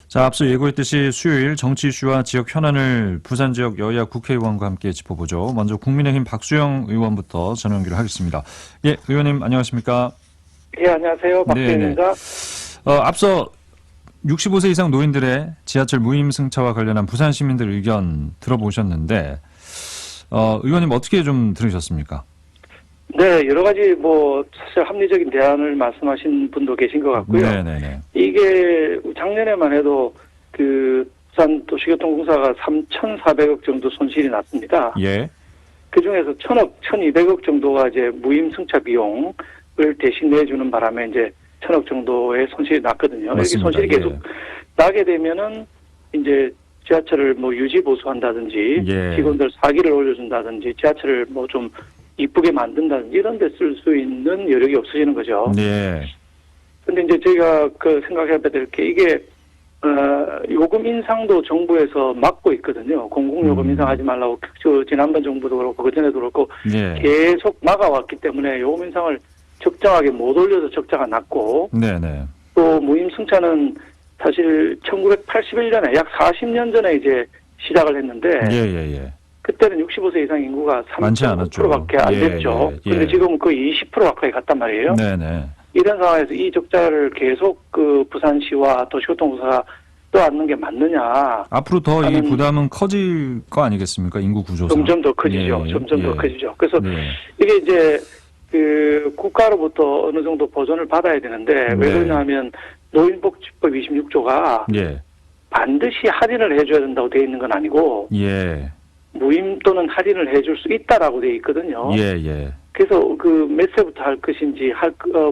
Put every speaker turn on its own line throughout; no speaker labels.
자, 앞서 예고했듯이 수요일 정치 이슈와 지역 현안을 부산 지역 여야 국회의원과 함께 짚어보죠. 먼저 국민의힘 박수영 의원부터 전화 연결을 하겠습니다. 예, 의원님 안녕하십니까?
예, 안녕하세요. 박수영입니다.
앞서 65세 이상 노인들의 지하철 무임 승차와 관련한 부산 시민들 의견 들어보셨는데 의원님 어떻게 좀 들으셨습니까?
네, 여러 가지 사실 합리적인 대안을 말씀하신 분도 계신 것 같고요.
네네네.
이게 작년에만 해도 부산 도시교통공사가 3,400억 정도 손실이 났습니다.
예.
그 중에서 1,000억, 1,200억 정도가 이제 무임 승차 비용을 대신 내주는 바람에 이제 1,000억 정도의 손실이 났거든요.
맞습니다.
이렇게 손실이 계속 나게 되면은 이제 지하철을 유지 보수한다든지
예.
직원들 사기를 올려준다든지 지하철을 좀 이쁘게 만든다든지 이런 데 쓸 수 있는 여력이 없어지는 거죠.
네.
근데 이제 저희가 생각해야 될 게 이게 요금 인상도 정부에서 막고 있거든요. 공공요금 인상하지 말라고 지난번 정부도 그렇고 그전에도 그렇고
예.
계속 막아왔기 때문에 요금 인상을 적정하게 못 올려서 적자가 났고
네네.
또 무임 승차는 사실 1981년에 약 40년 전에 이제 시작을 했는데
예.
그때는 65세 이상 인구가
많지 않았죠.
3.9%밖에 안 됐죠.
예.
그런데 지금은 거의 20% 가까이 갔단 말이에요.
네네.
이런 상황에서 이 적자를 계속 부산시와 도시교통공사가 떠안는 게 맞느냐.
앞으로 더 이 부담은 커질 거 아니겠습니까? 인구 구조상.
점점 더 커지죠.
예.
점점 더 커지죠. 그래서
네.
이게 이제 국가로부터 어느 정도 보전을 받아야 되는데 왜 그러냐면 노인복지법 26조가
예.
반드시 할인을 해줘야 된다고 돼 있는 건 아니고
예.
무임 또는 할인을 해줄 수 있다라고 돼 있거든요.
예.
그래서 몇 세부터 할 것인지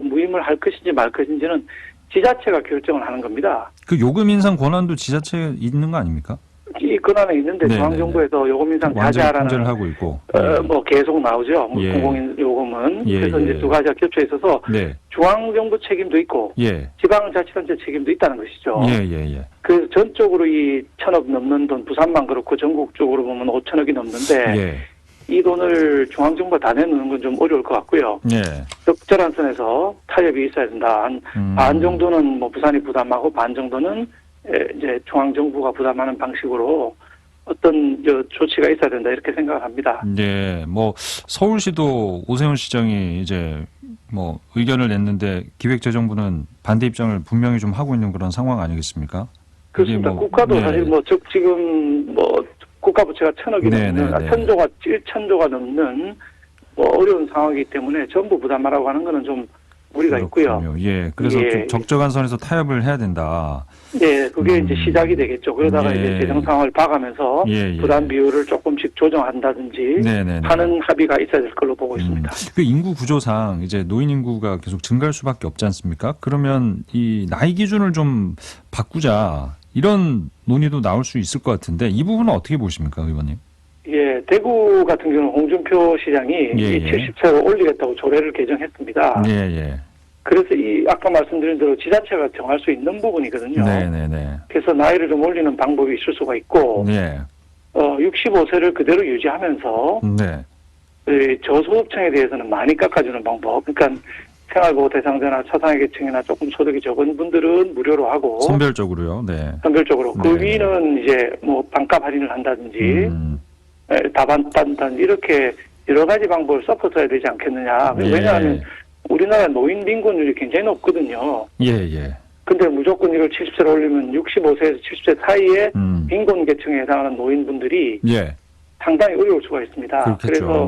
무임을 할 것인지 말 것인지는 지자체가 결정을 하는 겁니다.
그 요금 인상 권한도 지자체에 있는 거 아닙니까?
이 권한은 있는데
네네네.
중앙정부에서 요금 인상
완전히
자제하라는
통제를 하고 있고.
계속 나오죠.
예.
공공요금은.
예.
그래서 이제 두 가지가 겹쳐 있어서
네.
중앙정부 책임도 있고
예.
지방자치단체 책임도 있다는 것이죠.
예.
그래서 전적으로 이 1,000억 넘는 돈, 부산만 그렇고 전국적으로 보면 5천억이 넘는데
예.
이 돈을 중앙정부가 다 내놓는 건 좀 어려울 것 같고요.
예.
적절한 선에서 타협이 있어야 된다. 반 정도는 부산이 부담하고 반 정도는 이제 중앙정부가 부담하는 방식으로 어떤 조치가 있어야 된다 이렇게 생각합니다.
네, 서울시도 오세훈 시장이 이제 의견을 냈는데 기획재정부는 반대 입장을 분명히 좀 하고 있는 그런 상황 아니겠습니까?
그렇습니다. 국가도
네.
사실 지금 국가 부채가 1,000억이 넘는 1,000조가 넘는 어려운 상황이기 때문에 전부 부담하라고 하는 거는 좀 무리가 있고요.
예, 그래서 좀 적정한 선에서 타협을 해야 된다.
네, 그게 이제 시작이 되겠죠. 그러다가 이제 재정 상황을 봐가면서 부담 비율을 조금씩 조정한다든지 하는 합의가 있어야 될 걸로 보고 있습니다.
그 인구 구조상 이제 노인 인구가 계속 증가할 수밖에 없지 않습니까? 그러면 이 나이 기준을 좀 바꾸자 이런 논의도 나올 수 있을 것 같은데 이 부분은 어떻게 보십니까, 의원님?
예, 대구 같은 경우는 홍준표 시장이 70세로 올리겠다고 조례를 개정했습니다.
예.
그래서 아까 말씀드린 대로 지자체가 정할 수 있는 부분이거든요.
네네네.
그래서 나이를 좀 올리는 방법이 있을 수가 있고,
네.
65세를 그대로 유지하면서, 저소득층에 대해서는 많이 깎아주는 방법. 그러니까 생활보호 대상자나 차상위계층이나 조금 소득이 적은 분들은 무료로 하고,
선별적으로요. 네.
선별적으로. 그 위는 이제 반값 할인을 한다든지, 다반단 이렇게 여러 가지 방법을 섞어서야 되지 않겠느냐. 왜냐하면 우리나라 노인 빈곤율이 굉장히 높거든요.
예.
근데 무조건 이걸 70세로 올리면 65세에서 70세 사이에 빈곤 계층에 해당하는 노인분들이 상당히 어려울 수가 있습니다.
그렇겠죠.
그래서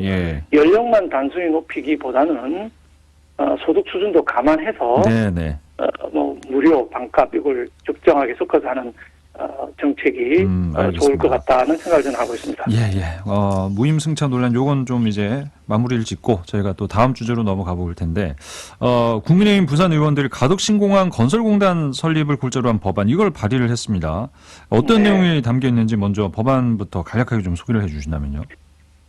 연령만 단순히 높이기보다는 소득 수준도 감안해서 무료, 반값 이걸 적정하게 섞어서 하는 정책이 좋을 것 같다는 생각을 저는 하고 있습니다.
예. 무임승차 논란 요건 좀 이제 마무리를 짓고 저희가 또 다음 주제로 넘어가 볼 텐데 국민의힘 부산 의원들이 가덕신공항 건설공단 설립을 골자로 한 법안 이걸 발의를 했습니다. 어떤 내용이 담겨 있는지 먼저 법안부터 간략하게 좀 소개를 해주신다면요.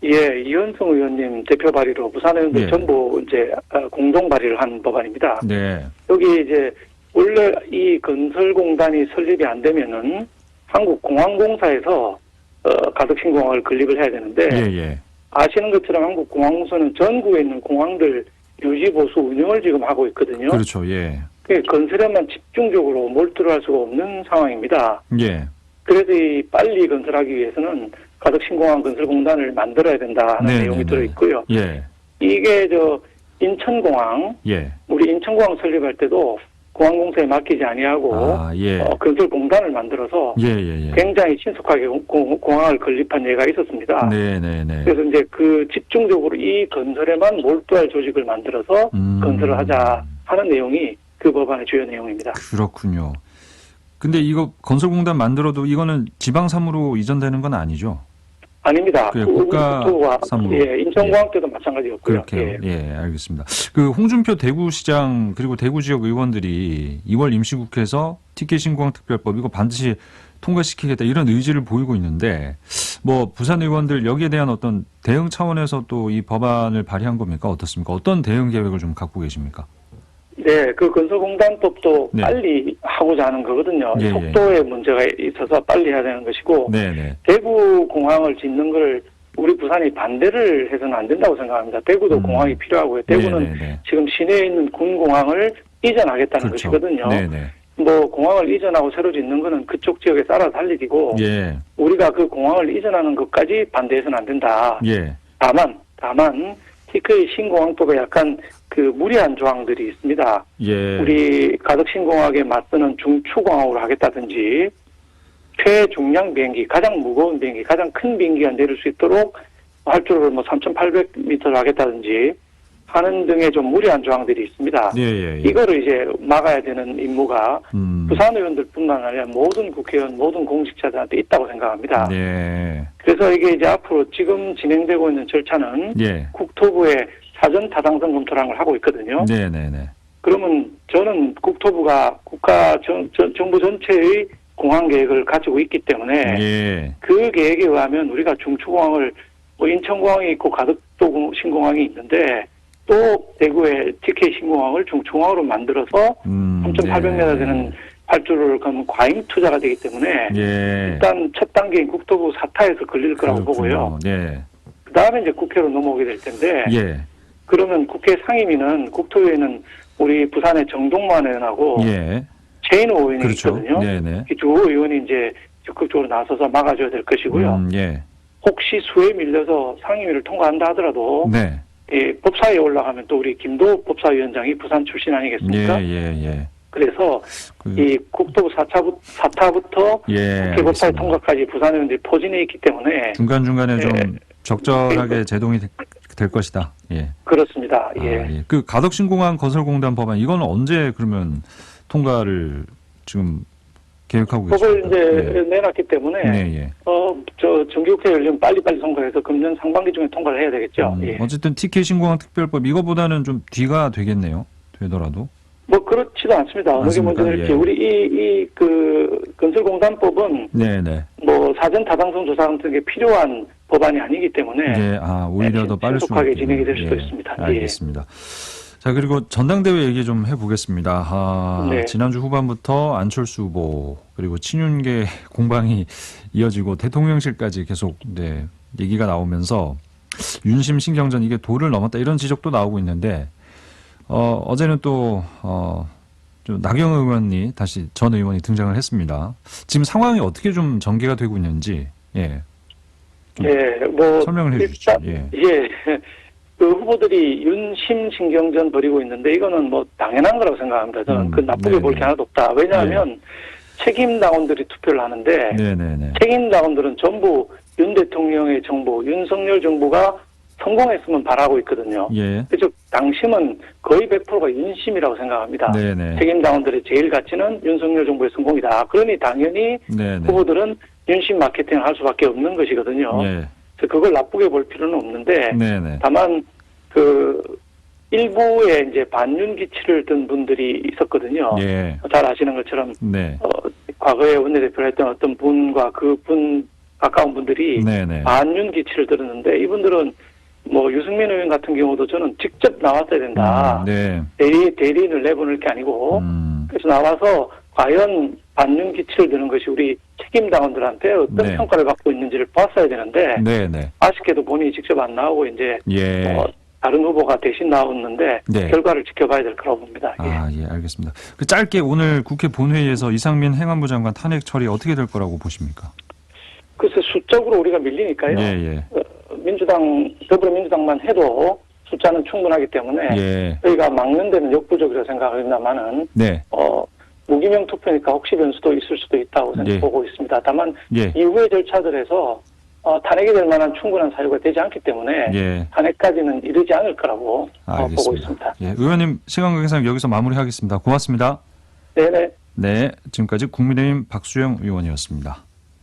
예, 이현성 의원님 대표 발의로 부산 의원들 전부 이제 공동 발의를 한 법안입니다.
네.
여기 이제 원래 이 건설공단이 설립이 안 되면은 한국공항공사에서 가덕신공항을 건립을 해야 되는데 아시는 것처럼 한국공항공사는 전국에 있는 공항들 유지 보수 운영을 지금 하고 있거든요.
그렇죠. 예.
그 건설에만 집중적으로 몰두를 할 수가 없는 상황입니다.
예.
그래서 이 빨리 건설하기 위해서는 가덕신공항 건설공단을 만들어야 된다 하는
네네네.
내용이 들어있고요.
예.
이게 인천공항,
예.
우리 인천공항 설립할 때도 공항공사에 맡기지 아니하고
예.
건설공단을 만들어서
예.
굉장히 신속하게 공항을 건립한 예가 있었습니다.
네네네.
그래서 이제 그 집중적으로 이 건설에만 몰두할 조직을 만들어서 건설을 하자 하는 내용이 그 법안의 주요 내용입니다.
그렇군요. 근데 이거 건설공단 만들어도 이거는 지방사무로 이전되는 건 아니죠?
아닙니다.
그 국가 사무.
예, 인천공항 때도 마찬가지였고요.
그렇게요. 예, 알겠습니다. 그 홍준표 대구시장 그리고 대구 지역 의원들이 2월 임시국회에서 TK 신공항 특별법 이거 반드시 통과시키겠다 이런 의지를 보이고 있는데 뭐 부산 의원들 여기에 대한 어떤 대응 차원에서 또 이 법안을 발의한 겁니까? 어떻습니까? 어떤 대응 계획을 좀 갖고 계십니까?
네, 그 건설공단법도
네.
빨리 하고자 하는 거거든요.
예,
속도에 문제가 있어서 빨리 해야 되는 것이고
네네.
대구 공항을 짓는 걸 우리 부산이 반대를 해서는 안 된다고 생각합니다. 대구도 공항이 필요하고요. 대구는
네네네.
지금 시내에 있는 군 공항을 이전하겠다는
그렇죠.
것이거든요.
네네.
뭐 공항을 이전하고 새로 짓는 거는 그쪽 지역에 따라서 할 일이고
예.
우리가 그 공항을 이전하는 것까지 반대해서는 안 된다.
예.
다만 TK 신공항법에 약간 그 무리한 조항들이 있습니다.
예.
우리 가덕신공항에 맞서는 중추공항으로 하겠다든지 최중량 비행기, 가장 무거운 비행기, 가장 큰 비행기가 내릴 수 있도록 활주로를 3,800m를 하겠다든지 하는 등의 좀 무리한 조항들이 있습니다.
예.
이거를 이제 막아야 되는 임무가 부산 의원들뿐만 아니라 모든 국회의원, 모든 공직자들한테 있다고 생각합니다.
네.
그래서 이게 이제 앞으로 지금 진행되고 있는 절차는
예.
국토부에 사전 타당성 검토를 하고 있거든요.
네네네.
그러면 저는 국토부가 정부 전체의 공항 계획을 가지고 있기 때문에
예.
그 계획에 의하면 우리가 중추공항을 인천공항이 있고 가덕도 신공항이 있는데 또 대구의 TK 신공항을 중추공항으로 만들어서 3,800m 되는 활주로를 가면 과잉 투자가 되기 때문에
예.
일단 첫 단계인 국토부 사타에서 걸릴 거라고 보고요.
예.
그 다음에 이제 국회로 넘어오게 될 텐데
예.
그러면 국회 상임위는 국토위에는 우리 부산의 정동만 의원하고
예.
최인호 의원이
그렇죠.
있거든요.
네네.
이 두 의원이 이제 적극적으로 나서서 막아줘야 될 것이고요.
예.
혹시 수에 밀려서 상임위를 통과한다 하더라도
네.
법사위에 올라가면 또 우리 김도 법사위원장이 부산 출신 아니겠습니까?
예.
그래서 이 국토부 사타부터
예.
국회 법사위 통과까지 부산 의원들이 포진해 있기 때문에
중간중간에 좀 적절하게 제동이 될 것이다. 예.
그렇습니다. 예.
예. 그 가덕신공항 건설공단 법안 이거는 언제 그러면 통과를 지금 계획하고 계십니까?
법을 이제 내놨기 때문에
예.
저 정기국회 열리면 빨리빨리 통과해서 금년 상반기 중에 통과를 해야 되겠죠. 예.
어쨌든 TK 신공항 특별법 이거보다는 좀 뒤가 되겠네요. 되더라도.
뭐 그렇지도 않습니다. 어느 게
맞습니까?
먼저 이렇게
예.
우리 그 건설공단법은
네네.
뭐 사전 타당성 조사 같은 게 필요한 법안이 아니기 때문에
예. 오히려 더 빠를 수가
신속하게
있겠네요.
진행이 될 수도
예.
있습니다.
알겠습니다. 자, 그리고 전당대회 얘기 좀 해보겠습니다.
네.
지난주 후반부터 안철수 후보 그리고 친윤계 공방이 이어지고 대통령실까지 계속 얘기가 나오면서 윤심 신경전 이게 도를 넘었다 이런 지적도 나오고 있는데 어제는 또 좀 나경원 의원이 다시 전 의원이 등장을 했습니다. 지금 상황이 어떻게 좀 전개가 되고 있는지
뭐
설명을 해주시죠.
그 후보들이 윤심 신경전 벌이고 있는데 이거는 뭐 당연한 거라고 생각합니다. 저는 그 나쁘게 볼 게 하나도 없다. 왜냐하면 책임 당원들이 투표를 하는데 책임 당원들은 전부 윤 대통령의 정부, 윤석열 정부가 성공했으면 바라고 있거든요. 그래서 당심은 거의 100%가 윤심이라고 생각합니다. 책임 당원들의 제일 가치는 윤석열 정부의 성공이다. 그러니 당연히 후보들은 윤심 마케팅을 할 수밖에 없는 것이거든요. 그래서 그걸 나쁘게 볼 필요는 없는데 다만 그 일부에 이제 반윤 기치를 든 분들이 있었거든요. 잘 아시는 것처럼 과거에 원내대표를 했던 어떤 분과 그 분 가까운 분들이 반윤 기치를 들었는데 이분들은 뭐 유승민 의원 같은 경우도 저는 직접 나왔어야 된다. 대리인을 내보낼 게 아니고 그래서 나와서 과연 반윤 기치를 드는 것이 우리 책임 당원들한테 어떤 평가를 받고 있는지를 봤어야 되는데 아쉽게도 본인이 직접 안 나오고 이제 다른 후보가 대신 나왔는데
네.
결과를 지켜봐야 될 거라고 봅니다.
예, 알겠습니다. 그 짧게 오늘 국회 본회의에서 이상민 행안부 장관 탄핵 처리 어떻게 될 거라고 보십니까?
글쎄 수적으로 우리가 밀리니까요.
예.
더불어민주당만 해도 숫자는 충분하기 때문에 저희가 막는 데는 역부족이라고 생각합니다만은
네.
무기명 투표니까 혹시 변수도 있을 수도 있다고 보고 있습니다. 다만 이후의 절차들에서 탄핵이 될 만한 충분한 사유가 되지 않기 때문에 탄핵까지는 이르지 않을 거라고 보고 있습니다.
의원님 시간 관계상 여기서 마무리하겠습니다. 고맙습니다.
네네.
네, 지금까지 국민의힘 박수영 의원이었습니다.